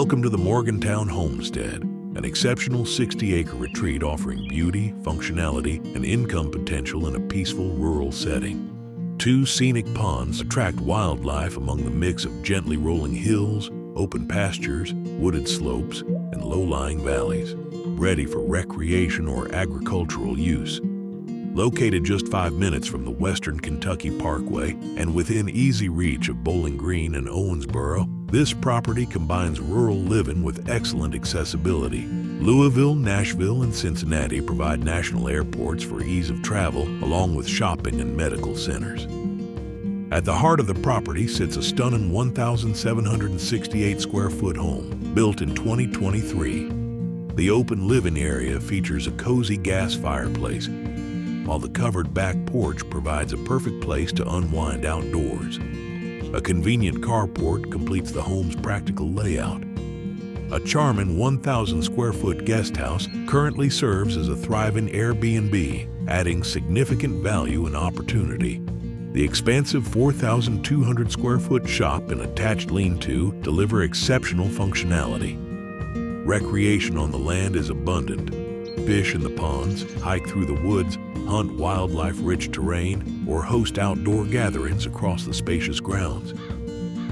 Welcome to the Morgantown Homestead, an exceptional 60-acre retreat offering beauty, functionality, and income potential in a peaceful rural setting. 2 scenic ponds attract wildlife among the mix of gently rolling hills, open pastures, wooded slopes, and low-lying valleys, ready for recreation or agricultural use. Located just 5 minutes from the Western Kentucky Parkway and within easy reach of Bowling Green and Owensboro, this property combines rural living with excellent accessibility. Louisville, Nashville, and Cincinnati provide national airports for ease of travel, along with shopping and medical centers. At the heart of the property sits a stunning 1,768 square foot home, built in 2023. The open living area features a cozy gas fireplace, while the covered back porch provides a perfect place to unwind outdoors. A convenient carport completes the home's practical layout. A charming 1,000 square foot guest house currently serves as a thriving Airbnb, adding significant value and opportunity. The expansive 4,200 square foot shop and attached lean-to deliver exceptional functionality. Recreation on the land is abundant. Fish in the ponds, hike through the woods, hunt wildlife-rich terrain, or host outdoor gatherings across the spacious grounds.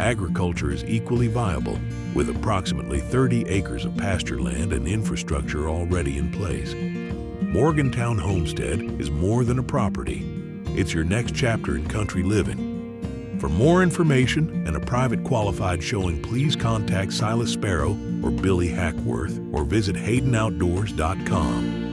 Agriculture is equally viable, with approximately 30 acres of pasture land and infrastructure already in place. Morgantown Homestead is more than a property. It's your next chapter in country living. For more information and a private qualified showing, please contact Silas Sparrow or Billy Hackworth, or visit HaydenOutdoors.com.